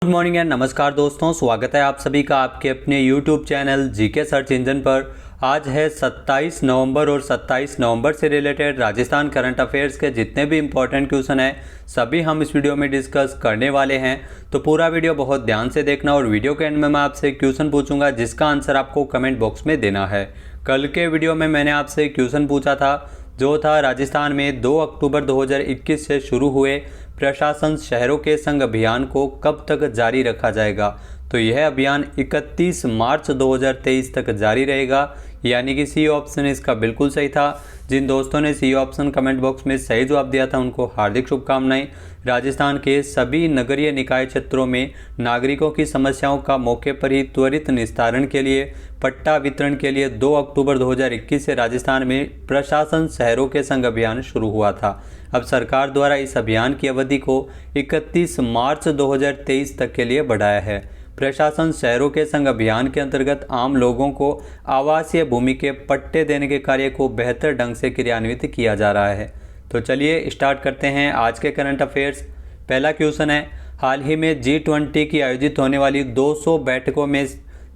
Good morning and नमस्कार दोस्तों, स्वागत है आप सभी का आपके अपने YouTube channel GK search engine पर। आज है 27 नवंबर और 27 नवंबर से रिलेटेड राजस्थान करंट अफेयर्स के जितने भी इंपॉर्टेंट क्वेश्चन हैं सभी हम इस वीडियो में डिस्कस करने वाले हैं। तो पूरा वीडियो बहुत ध्यान से देखना और वीडियो के एंड में मैं आपसे क्वेश्चन पूछूंगा जिसका आंसर आपको कमेंट बॉक्स में देना है। कल के वीडियो में मैंने आपसे क्वेश्चन पूछा था जो था राजस्थान में 2 अक्टूबर 2021 से शुरू हुए प्रशासन शहरों के संग अभियान को कब तक जारी रखा जाएगा। तो यह अभियान 31 मार्च 2023 तक जारी रहेगा, यानी कि सी ऑप्शन इसका बिल्कुल सही था। जिन दोस्तों ने सी ऑप्शन कमेंट बॉक्स में सही जवाब दिया था उनको हार्दिक शुभकामनाएं। राजस्थान के सभी नगरीय निकाय क्षेत्रों में नागरिकों की समस्याओं का मौके पर ही त्वरित निस्तारण के लिए पट्टा वितरण के लिए 2 अक्टूबर 2021 से राजस्थान में प्रशासन शहरों के संग अभियान शुरू हुआ था। अब सरकार द्वारा इस अभियान की अवधि को 31 मार्च 2023 तक के लिए बढ़ाया है। प्रशासन शहरों के संग अभियान के अंतर्गत आम लोगों को आवासीय भूमि के पट्टे देने के कार्य को बेहतर ढंग से क्रियान्वित किया जा रहा है। तो चलिए स्टार्ट करते हैं आज के करंट अफेयर्स। पहला क्वेश्चन है, हाल ही में G20 की आयोजित होने वाली 200 बैठकों में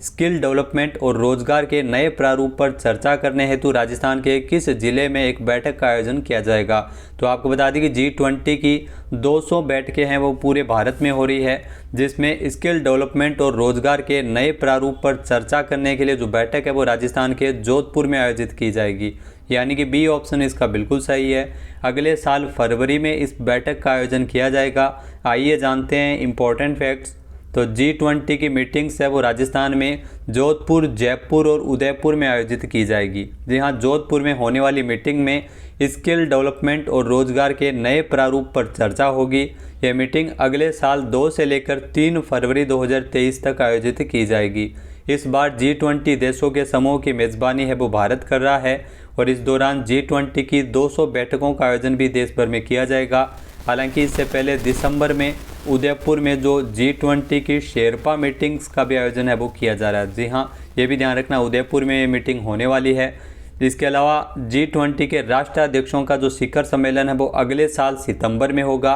स्किल डेवलपमेंट और रोजगार के नए प्रारूप पर चर्चा करने हेतु राजस्थान के किस जिले में एक बैठक का आयोजन किया जाएगा। तो आपको बता दें कि G20 की 200 बैठकें हैं वो पूरे भारत में हो रही है, जिसमें स्किल डेवलपमेंट और रोजगार के नए प्रारूप पर चर्चा करने के लिए जो बैठक है वो राजस्थान के जोधपुर में आयोजित की जाएगी, यानी कि बी ऑप्शन इसका बिल्कुल सही है। अगले साल फरवरी में इस बैठक का आयोजन किया जाएगा। आइए जानते हैं इम्पोर्टेंट फैक्ट्स। तो G20 की मीटिंग्स है वो राजस्थान में जोधपुर, जयपुर और उदयपुर में आयोजित की जाएगी। जी हाँ, जोधपुर में होने वाली मीटिंग में स्किल डेवलपमेंट और रोजगार के नए प्रारूप पर चर्चा होगी। यह मीटिंग अगले साल 2 से लेकर 3 फरवरी 2023 तक आयोजित की जाएगी। इस बार G20 देशों के समूह की मेज़बानी है वो भारत कर रहा है और इस दौरान G20 की 200 बैठकों का आयोजन भी देश भर में किया जाएगा। हालांकि इससे पहले दिसंबर में उदयपुर में जो G20 की शेरपा मीटिंग्स का भी आयोजन है वो किया जा रहा है। जी हाँ, ये भी ध्यान रखना, उदयपुर में ये मीटिंग होने वाली है। इसके अलावा G20 के राष्ट्राध्यक्षों का जो शिखर सम्मेलन है वो अगले साल सितंबर में होगा।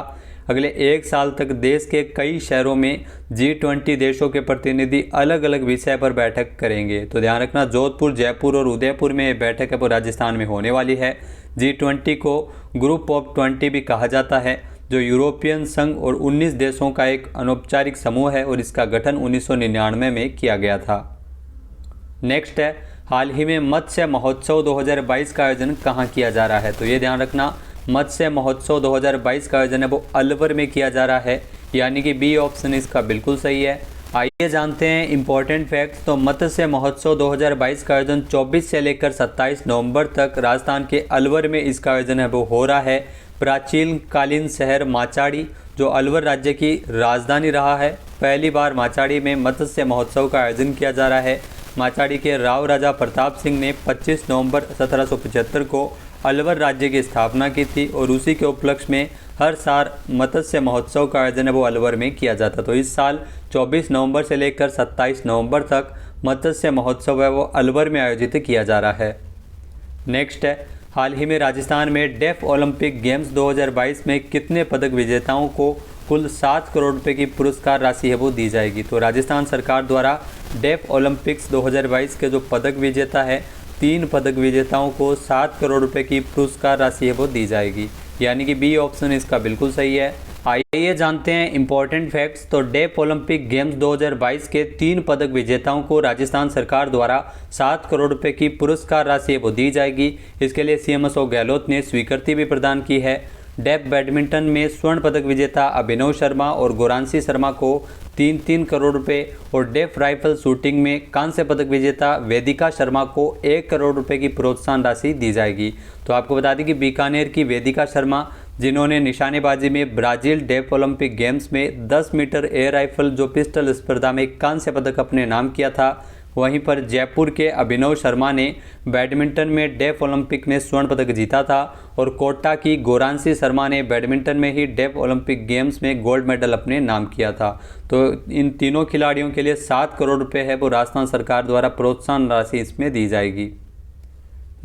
अगले 1 साल तक देश के कई शहरों में G20 देशों के प्रतिनिधि अलग अलग विषय पर बैठक करेंगे। तो ध्यान रखना, जोधपुर, जयपुर और उदयपुर में ये बैठक है वो राजस्थान में होने वाली है। G20 को ग्रुप ऑफ 20 भी कहा जाता है, जो यूरोपियन संघ और 19 देशों का एक अनौपचारिक समूह है और इसका गठन 1999 में किया गया था। नेक्स्ट है, हाल ही में मत्स्य महोत्सव 2022 का आयोजन कहाँ किया जा रहा है। तो ये ध्यान रखना, मत्स्य महोत्सव 2022 का आयोजन है वो अलवर में किया जा रहा है, यानी कि बी ऑप्शन इसका बिल्कुल सही है। आइए जानते हैं इंपॉर्टेंट फैक्ट्स। तो मत्स्य महोत्सव 2022 का आयोजन 24 से लेकर 27 नवंबर तक राजस्थान के अलवर में इसका आयोजन है वो हो रहा है। प्राचीन कालीन शहर माचाड़ी जो अलवर राज्य की राजधानी रहा है, पहली बार माचाड़ी में मत्स्य महोत्सव का आयोजन किया जा रहा है। माचाड़ी के राव राजा प्रताप सिंह ने 25 नवंबर 1775 को अलवर राज्य की स्थापना की थी और उसी के उपलक्ष्य में हर साल मत्स्य महोत्सव का आयोजन है वो अलवर में किया जाता। तो इस साल 24 नवंबर से लेकर 27 नवंबर तक मत्स्य महोत्सव है वो अलवर में आयोजित किया जा रहा है। नेक्स्ट है, हाल ही में राजस्थान में डेफ ओलंपिक गेम्स 2022 में कितने पदक विजेताओं को कुल 7 करोड़ रुपए की पुरस्कार राशि है वो दी जाएगी। तो राजस्थान सरकार द्वारा डेफ ओलंपिक्स 2022 के जो पदक विजेता है 3 पदक विजेताओं को 7 करोड़ रुपए की पुरस्कार राशि है वो दी जाएगी, यानी कि बी ऑप्शन इसका बिल्कुल सही है। आइए जानते हैं इंपॉर्टेंट फैक्ट्स। तो डेफ ओलंपिक गेम्स 2022 के 3 पदक विजेताओं को राजस्थान सरकार द्वारा 7 करोड़ रुपए की पुरस्कार राशि वो दी जाएगी। इसके लिए सीएम अशोक गहलोत ने स्वीकृति भी प्रदान की है। डेफ बैडमिंटन में स्वर्ण पदक विजेता अभिनव शर्मा और गौरांशी शर्मा को 3-3 करोड़ रुपए और डेफ राइफल शूटिंग में कांस्य पदक विजेता वेदिका शर्मा को 1 करोड़ रुपए की प्रोत्साहन राशि दी जाएगी। तो आपको बता दें कि बीकानेर की वेदिका शर्मा, जिन्होंने निशानेबाजी में ब्राज़ील डेफ ओलंपिक गेम्स में 10 मीटर एयर राइफल जो पिस्टल स्पर्धा में कांस्य पदक अपने नाम किया था, वहीं पर जयपुर के अभिनव शर्मा ने बैडमिंटन में डेफ ओलंपिक में स्वर्ण पदक जीता था और कोटा की गौरांशी शर्मा ने बैडमिंटन में ही डेफ ओलंपिक गेम्स में गोल्ड मेडल अपने नाम किया था। तो इन तीनों खिलाड़ियों के लिए 7 करोड़ रुपए है वो राजस्थान सरकार द्वारा प्रोत्साहन राशि इसमें दी जाएगी।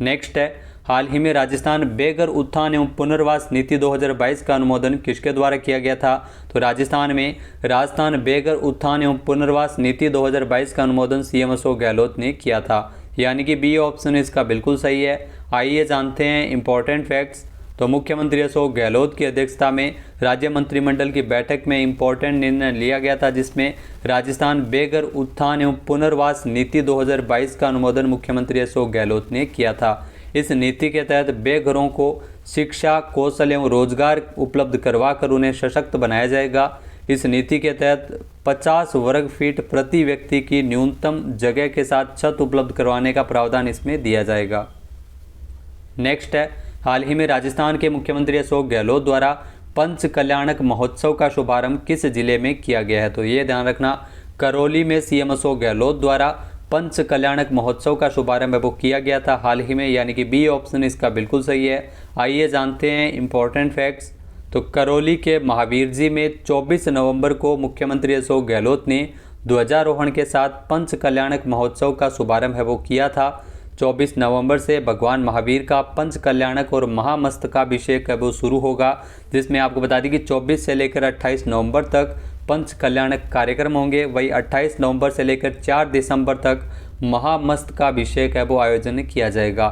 नेक्स्ट है, हाल ही में राजस्थान बेघर उत्थान एवं पुनर्वास नीति 2022 का अनुमोदन किसके द्वारा किया गया था? तो राजस्थान बेघर उत्थान एवं पुनर्वास नीति 2022 का अनुमोदन सीएम अशोक गहलोत ने किया था, यानी कि बी ऑप्शन इसका बिल्कुल सही है। आइए जानते हैं इंपॉर्टेंट फैक्ट्स। तो मुख्यमंत्री अशोक गहलोत की अध्यक्षता में राज्य मंत्रिमंडल की बैठक में इंपॉर्टेंट निर्णय लिया गया था, जिसमें राजस्थान बेघर उत्थान एवं पुनर्वास नीति 2022 का अनुमोदन मुख्यमंत्री अशोक गहलोत ने किया था। इस नीति के तहत बेघरों को शिक्षा, कौशल एवं रोजगार उपलब्ध करवाकर उन्हें सशक्त बनाया जाएगा। इस नीति के तहत 50 वर्ग फीट प्रति व्यक्ति की न्यूनतम जगह के साथ छत उपलब्ध करवाने का प्रावधान इसमें दिया जाएगा। नेक्स्ट है, हाल ही में राजस्थान के मुख्यमंत्री अशोक गहलोत द्वारा पंच कल्याणक महोत्सव का शुभारंभ किस जिले में किया गया है? तो ये ध्यान रखना, करौली में सीएम अशोक गहलोत द्वारा पंच कल्याणक महोत्सव का शुभारंभ वो किया गया था हाल ही में, यानी कि बी ऑप्शन इसका बिल्कुल सही है। आइए जानते हैं इंपॉर्टेंट फैक्ट्स। तो करौली के महावीर जी में 24 नवंबर को मुख्यमंत्री अशोक गहलोत ने ध्वजारोहण के साथ पंच कल्याणक महोत्सव का शुभारंभ है वो किया था। 24 नवंबर से भगवान महावीर का पंच कल्याणक और महामस्तकाभिषेक है वो शुरू होगा, जिसमें आपको बता दें कि 24 से लेकर 28 नवंबर तक पंच कल्याणक कार्यक्रम होंगे। वही 28 नवंबर से लेकर 4 दिसंबर तक महामस्तकाभिषेक है वो आयोजन किया जाएगा।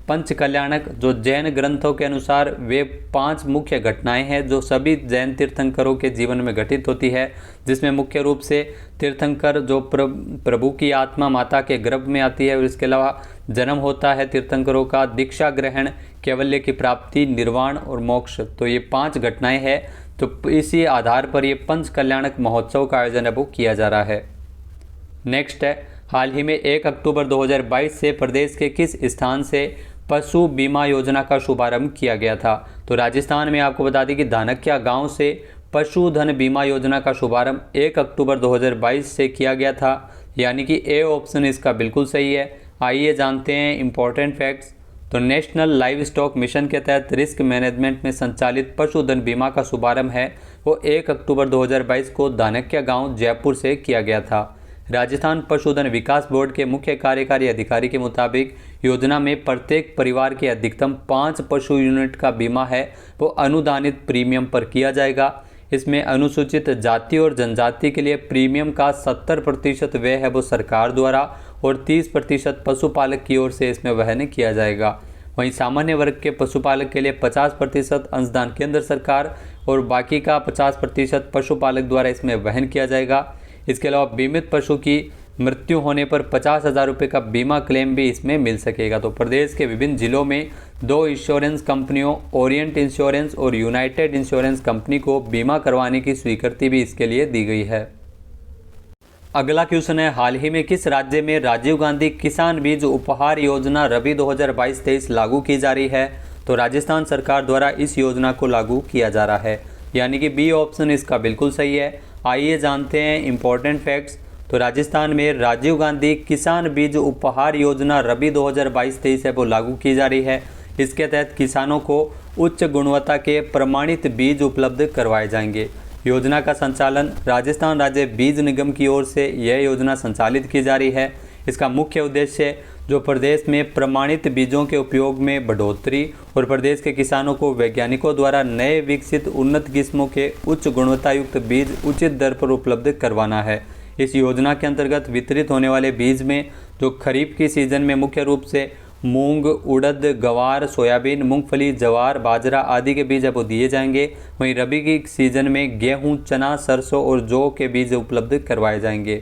पंच कल्याणक जो जैन ग्रंथों के अनुसार वे 5 मुख्य घटनाएं हैं जो सभी जैन तीर्थंकरों के जीवन में घटित होती है, जिसमें मुख्य रूप से तीर्थंकर जो प्रभु की आत्मा माता के गर्भ में आती है, और इसके अलावा जन्म होता है तीर्थंकरों का, दीक्षा ग्रहण, कैवल्य की प्राप्ति, निर्वाण और मोक्ष। तो ये 5 घटनाएं हैं। तो इसी आधार पर ये पंच कल्याणक महोत्सव का आयोजन है वो किया जा रहा है। नेक्स्ट है, हाल ही में 1 अक्टूबर 2022 से प्रदेश के किस स्थान से पशु बीमा योजना का शुभारंभ किया गया था? तो राजस्थान में आपको बता दें कि धानक्या गांव से पशुधन बीमा योजना का शुभारंभ 1 अक्टूबर 2022 से किया गया था, यानी कि ए ऑप्शन इसका बिल्कुल सही है। आइए जानते हैं इंपॉर्टेंट फैक्ट्स। तो नेशनल लाइव स्टॉक मिशन के तहत रिस्क मैनेजमेंट में संचालित पशुधन बीमा का शुभारंभ है वो 1 अक्टूबर 2022 को धानक्या गांव जयपुर से किया गया था। राजस्थान पशुधन विकास बोर्ड के मुख्य कार्यकारी अधिकारी के मुताबिक योजना में प्रत्येक परिवार के अधिकतम 5 पशु यूनिट का बीमा है वो अनुदानित प्रीमियम पर किया जाएगा। इसमें अनुसूचित जाति और जनजाति के लिए प्रीमियम का 70% व्यय है वो सरकार द्वारा और 30% पशुपालक की ओर से इसमें वहन किया जाएगा। वहीं सामान्य वर्ग के पशुपालक के लिए 50% अंशदान केंद्र सरकार और बाकी का 50% पशुपालक द्वारा इसमें वहन किया जाएगा। इसके अलावा बीमित पशु की मृत्यु होने पर 50,000 रुपये का बीमा क्लेम भी इसमें मिल सकेगा। तो प्रदेश के विभिन्न जिलों में 2 इंश्योरेंस कंपनियों ओरिएंट इंश्योरेंस और यूनाइटेड इंश्योरेंस कंपनी को बीमा करवाने की स्वीकृति भी इसके लिए दी गई है। अगला क्वेश्चन है, हाल ही में किस राज्य में राजीव गांधी किसान बीज उपहार योजना रबी 2022-23 लागू की जा रही है? तो राजस्थान सरकार द्वारा इस योजना को लागू किया जा रहा है, यानी कि बी ऑप्शन इसका बिल्कुल सही है। आइए जानते हैं इंपॉर्टेंट फैक्ट्स। तो राजस्थान में राजीव गांधी किसान बीज उपहार योजना रबी 2022-23 है वो लागू की जा रही है। इसके तहत किसानों को उच्च गुणवत्ता के प्रमाणित बीज उपलब्ध करवाए जाएंगे। योजना का संचालन राजस्थान राज्य बीज निगम की ओर से यह योजना संचालित की जा रही है। इसका मुख्य उद्देश्य जो प्रदेश में प्रमाणित बीजों के उपयोग में बढ़ोतरी और प्रदेश के किसानों को वैज्ञानिकों द्वारा नए विकसित उन्नत किस्मों के उच्च गुणवत्तायुक्त बीज उचित दर पर उपलब्ध करवाना है। इस योजना के अंतर्गत वितरित होने वाले बीज में जो खरीफ की सीजन में मुख्य रूप से मूंग, उड़द, गवार, सोयाबीन, मूंगफली, जवार, बाजरा आदि के बीज वो दिए जाएंगे। वहीं रबी की सीजन में गेहूं, चना, सरसों और जौ के बीज उपलब्ध करवाए जाएंगे।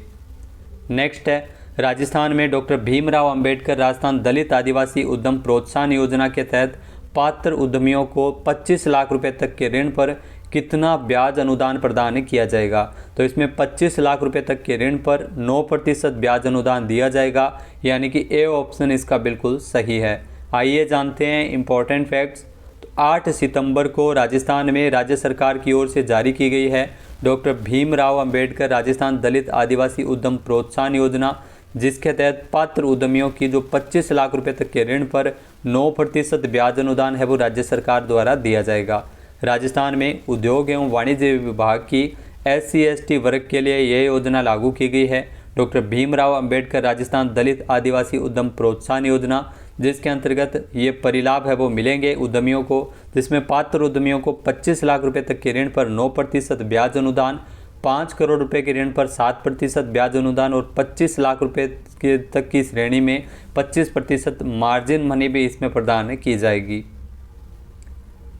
नेक्स्ट है, राजस्थान में डॉक्टर भीमराव अंबेडकर राजस्थान दलित आदिवासी उद्यम प्रोत्साहन योजना के तहत पात्र उद्यमियों को 25 लाख रुपए तक के ऋण पर कितना ब्याज अनुदान प्रदान किया जाएगा? तो इसमें 25 लाख रुपए तक के ऋण पर 9% ब्याज अनुदान दिया जाएगा, यानी कि ए ऑप्शन इसका बिल्कुल सही है। आइए जानते हैं इंपॉर्टेंट फैक्ट्स। तो 8 सितंबर को राजस्थान में राज्य सरकार की ओर से जारी की गई है डॉक्टर भीमराव अंबेडकर राजस्थान दलित आदिवासी उद्यम प्रोत्साहन योजना, जिसके तहत पात्र उद्यमियों की जो 25 लाख रुपए तक के ऋण पर 9% ब्याज अनुदान है वो राज्य सरकार द्वारा दिया जाएगा। राजस्थान में उद्योग एवं वाणिज्य विभाग की SC/ST वर्ग के लिए यह योजना लागू की गई है, डॉक्टर भीमराव अंबेडकर राजस्थान दलित आदिवासी उद्यम प्रोत्साहन योजना, जिसके अंतर्गत ये परिलाभ है वो मिलेंगे उद्यमियों को, जिसमें पात्र उद्यमियों को 25 लाख रुपए तक के ऋण पर 9% ब्याज अनुदान, 5 करोड़ रुपए के ऋण पर 7% ब्याज अनुदान और 25 लाख रुपए के तक की श्रेणी में 25% मार्जिन मनी भी इसमें प्रदान की जाएगी।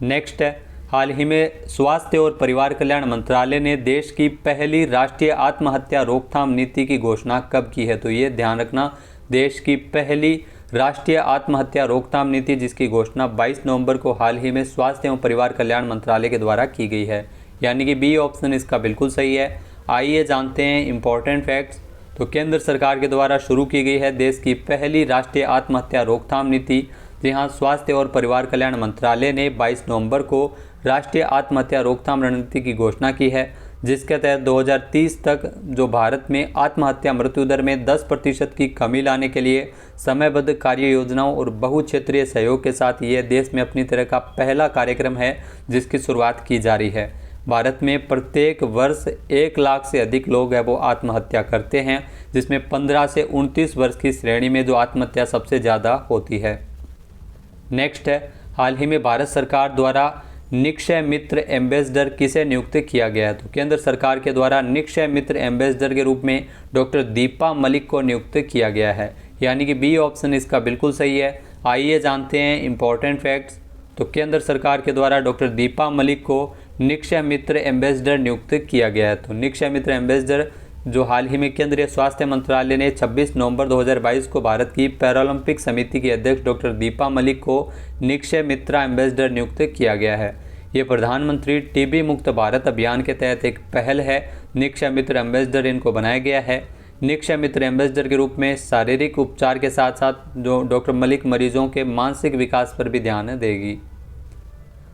नेक्स्ट है, हाल ही में स्वास्थ्य और परिवार कल्याण मंत्रालय ने देश की पहली राष्ट्रीय आत्महत्या रोकथाम नीति की घोषणा कब की है? तो ये ध्यान रखना, देश की पहली राष्ट्रीय आत्महत्या रोकथाम नीति जिसकी घोषणा 22 नवंबर को हाल ही में स्वास्थ्य एवं परिवार कल्याण मंत्रालय के द्वारा की गई है, यानी कि बी ऑप्शन इसका बिल्कुल सही है। आइए जानते हैं इम्पोर्टेंट फैक्ट्स। तो केंद्र सरकार के द्वारा शुरू की गई है देश की पहली राष्ट्रीय आत्महत्या रोकथाम नीति। जी हाँ, स्वास्थ्य और परिवार कल्याण मंत्रालय ने 22 नवंबर को राष्ट्रीय आत्महत्या रोकथाम रणनीति की घोषणा की है, जिसके तहत 2030 तक जो भारत में आत्महत्या मृत्यु दर में 10% की कमी लाने के लिए समयबद्ध कार्य योजनाओं और बहुक्षेत्रीय सहयोग के साथ ये देश में अपनी तरह का पहला कार्यक्रम है जिसकी शुरुआत की जा रही है। भारत में प्रत्येक वर्ष 1 लाख से अधिक लोग हैं वो आत्महत्या करते हैं, जिसमें 15 से 29 वर्ष की श्रेणी में जो आत्महत्या सबसे ज़्यादा होती है। नेक्स्ट है, हाल ही में भारत सरकार द्वारा निक्षय मित्र एम्बेसडर किसे नियुक्त किया गया है? तो केंद्र सरकार के द्वारा निक्षय मित्र एम्बेसडर के रूप में डॉक्टर दीपा मलिक को नियुक्त किया गया है, यानी कि बी ऑप्शन इसका बिल्कुल सही है। आइए जानते हैं इम्पोर्टेंट फैक्ट्स। तो केंद्र सरकार के द्वारा डॉक्टर दीपा मलिक को निक्षय मित्र एम्बेसडर नियुक्त किया गया है। तो निक्षय मित्र एम्बेसडर जो हाल ही में केंद्रीय स्वास्थ्य मंत्रालय ने 26 नवंबर 2022 को भारत की पैरालंपिक समिति की अध्यक्ष डॉक्टर दीपा मलिक को निक्षय मित्रा एम्बेसडर नियुक्त किया गया है। ये प्रधानमंत्री टीबी मुक्त भारत अभियान के तहत एक पहल है। निक्षय मित्र एम्बेसडर इनको बनाया गया है। निक्षय मित्र एम्बेसडर के रूप में शारीरिक उपचार के साथ साथ जो डॉक्टर मलिक मरीजों के मानसिक विकास पर भी ध्यान देगी।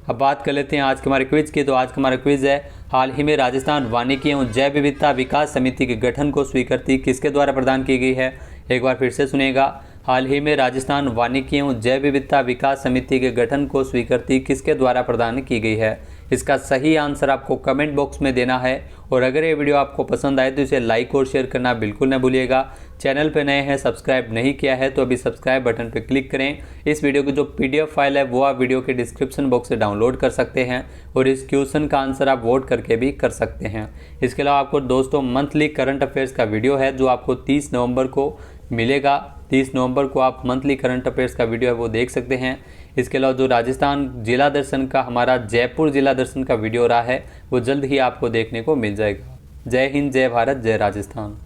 अब बात कर लेते हैं आज के हमारे क्विज की। तो आज का हमारा क्विज है, हाल ही में राजस्थान वानिकी एवं जैव विविधता विकास समिति के गठन को स्वीकृति किसके द्वारा प्रदान की गई है? एक बार फिर से सुनिएगा, हाल ही में राजस्थान वानिकी एवं जैव विविधता विकास समिति के गठन को स्वीकृति किसके द्वारा प्रदान की गई है? इसका सही आंसर आपको कमेंट बॉक्स में देना है। और अगर ये वीडियो आपको पसंद आए तो इसे लाइक और शेयर करना बिल्कुल न भूलिएगा। चैनल पर नए हैं, सब्सक्राइब नहीं किया है तो अभी सब्सक्राइब बटन पर क्लिक करें। इस वीडियो की जो PDF फाइल है वो आप वीडियो के डिस्क्रिप्शन बॉक्स से डाउनलोड कर सकते हैं और इस क्वेश्चन का आंसर आप वोट करके भी कर सकते हैं। इसके अलावा आपको दोस्तों मंथली करंट अफेयर्स का वीडियो है जो आपको 30 नवंबर को मिलेगा। 30 नवंबर को आप मंथली करंट अफेयर्स का वीडियो है वो देख सकते हैं। इसके अलावा जो राजस्थान जिला दर्शन का हमारा जयपुर जिला दर्शन का वीडियो रहा है वो जल्द ही आपको देखने को मिल जाएगा। जय हिंद, जय भारत, जय राजस्थान।